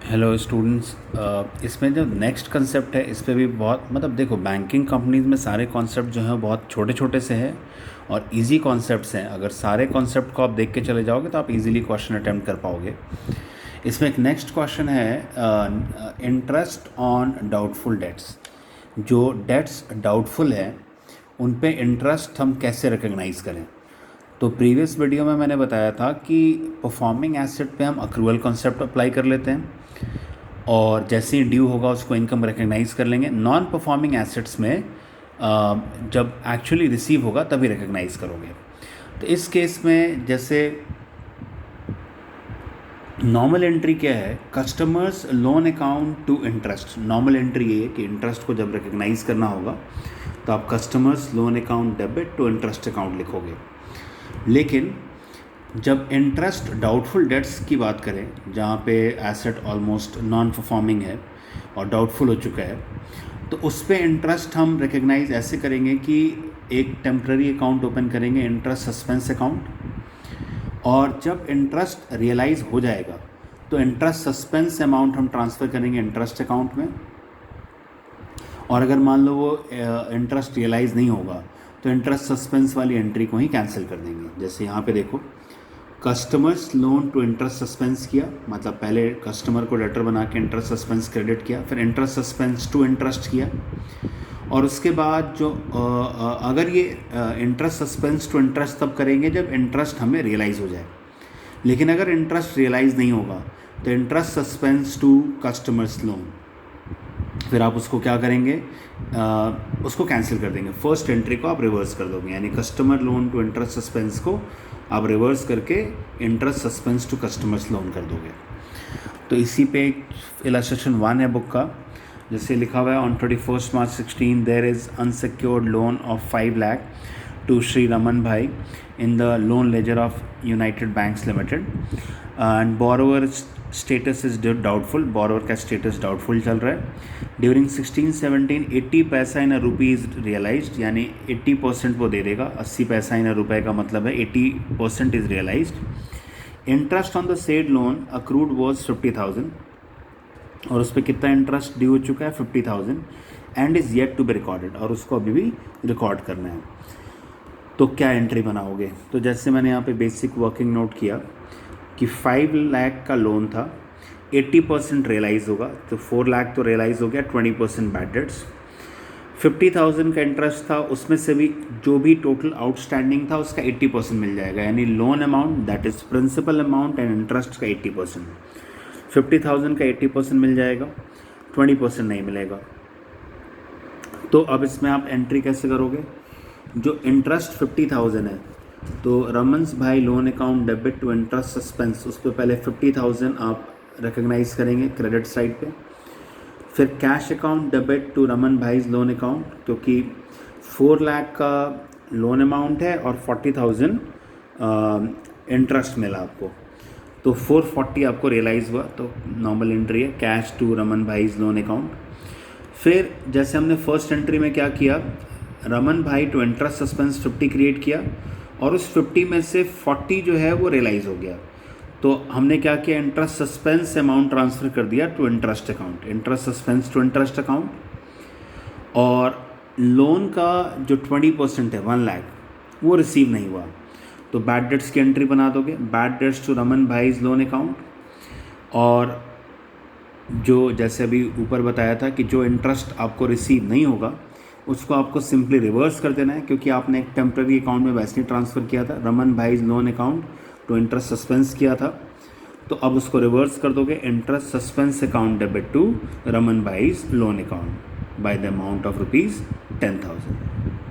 Hello students. इसमें जो next concept है इस पे भी बहुत देखो, बैंकिंग कंपनीज में सारे कॉन्सेप्ट जो हैं बहुत छोटे छोटे से हैं और इजी कॉन्सेप्ट्स हैं। अगर सारे कॉन्सेप्ट को आप देख के चले जाओगे तो आप इजीली क्वेश्चन अटेम्प्ट कर पाओगे। इसमें एक नेक्स्ट क्वेश्चन है, इंटरेस्ट ऑन डाउटफुल डेट्स। जो डेट्स डाउटफुल है उन पे इंटरेस्ट हम कैसे रिकग्नाइज़ करें। तो प्रीवियस वीडियो में मैंने बताया था कि परफॉर्मिंग एसेट पे हम अक्रूवल कॉन्सेप्ट अप्लाई कर लेते हैं और जैसे ही ड्यू होगा उसको इनकम रिकग्नाइज कर लेंगे। नॉन परफॉर्मिंग एसेट्स में जब एक्चुअली रिसीव होगा तभी रिकग्नाइज करोगे। तो इस केस में जैसे नॉर्मल एंट्री क्या है, customers loan account to interest. Normal entry ये है कि इंटरेस्ट को जब रिकग्नाइज करना होगा तो आप customers loan account debit to interest account लिखोगे। लेकिन जब इंटरेस्ट डाउटफुल डेट्स की बात करें, जहाँ पे एसेट ऑलमोस्ट नॉन परफॉर्मिंग है और डाउटफुल हो चुका है, तो उस पर इंटरेस्ट हम रिकग्नाइज ऐसे करेंगे कि एक टेम्प्रेरी अकाउंट ओपन करेंगे, इंटरेस्ट सस्पेंस अकाउंट, और जब इंटरेस्ट रियलाइज़ हो जाएगा तो इंटरेस्ट सस्पेंस अमाउंट हम ट्रांसफ़र करेंगे इंटरेस्ट अकाउंट में। और अगर मान लो वो इंटरेस्ट रियलाइज़ नहीं होगा तो इंटरेस्ट सस्पेंस वाली एंट्री को ही कैंसिल कर देंगे। जैसे यहाँ पे देखो, customers loan to interest suspense किया, मतलब पहले कस्टमर को डेटर बना के इंटरेस्ट सस्पेंस क्रेडिट किया, फिर इंटरेस्ट सस्पेंस टू इंटरेस्ट किया, और उसके बाद जो अगर ये इंटरेस्ट सस्पेंस टू इंटरेस्ट तब करेंगे जब इंटरेस्ट हमें रियलाइज़ हो जाए। लेकिन अगर इंटरेस्ट रियलाइज़ नहीं होगा तो interest suspense to customers loan, फिर आप उसको क्या करेंगे, उसको कैंसिल कर देंगे। फर्स्ट एंट्री को आप रिवर्स कर दोगे, यानी customer loan to interest suspense को आप रिवर्स करके interest suspense to customers loan कर दोगे। तो इसी पे इलस्ट्रेशन 1 है बुक का, जैसे लिखा हुआ है, on 31 March 16 there is unsecured loan of 5 lakh to Shri Raman bhai in the loan ledger of United Banks Limited and borrower status is doubtful. Borrower का स्टेटस डाउटफुल चल रहा है। ड्यूरिंग 16-17 80 पैसा इन अ रुपी इज रियलाइज्ड, यानी 80% वो दे देगा। 80 पैसा इन अ रुपये का मतलब है 80% is realised. Interest on the said loan accrued was 50,000, और उस पर कितना इंटरेस्ट ड्यू हो चुका है 50,000 and is yet to be recorded, और उसको अभी भी रिकॉर्ड करना है। तो क्या एंट्री बनाओगे? तो जैसे मैंने यहाँ पे बेसिक वर्किंग नोट किया कि 5 लाख का लोन था, 80% रियलाइज़ होगा, तो 4 लाख तो रियलाइज़ हो गया, 20% बैड डेट्स। 50,000 का इंटरेस्ट था, उसमें से भी जो भी टोटल आउटस्टैंडिंग था उसका 80% मिल जाएगा, यानी loan amount that is principal amount and interest का 80%। 50,000 का 80% मिल जाएगा, 20% नहीं मिलेगा। तो अब इसमें आप एंट्री कैसे करोगे? जो इंटरेस्ट 50,000 है तो रमन्स भाई loan account debit to interest suspense, उस पर पहले 50,000 आप रिकग्नाइज करेंगे क्रेडिट साइड पे। फिर cash account debit to Raman bhai's loan account, क्योंकि 4 लाख का लोन अमाउंट है और 40,000 इंटरेस्ट मिला आपको, तो 440 आपको रियलाइज़ हुआ, तो नॉर्मल एंट्री है cash to Raman bhai's loan account. फिर जैसे हमने फर्स्ट एंट्री में क्या किया, रमन भाई टू इंटरेस्ट सस्पेंस 50 क्रिएट किया और उस 50 में से 40 जो है वो रियलाइज़ हो गया। तो हमने क्या किया, इंटरेस्ट सस्पेंस अमाउंट ट्रांसफ़र कर दिया to interest account, interest suspense to interest account. और लोन का जो 20% है 1 लाख वो रिसीव नहीं हुआ, तो बैड डेट्स की एंट्री बना दोगे, bad debts to Raman bhai's loan account. और जो जैसे अभी ऊपर बताया था कि जो इंटरेस्ट आपको रिसीव नहीं होगा उसको आपको सिंपली रिवर्स कर देना है, क्योंकि आपने एक टेम्प्रेरी अकाउंट में वैसे ही ट्रांसफ़र किया था, रमन भाईज लोन अकाउंट तो इंटरेस्ट सस्पेंस किया था, तो अब उसको रिवर्स कर दोगे, interest suspense account debit to Raman bhai's loan account by the amount of ₹10,000।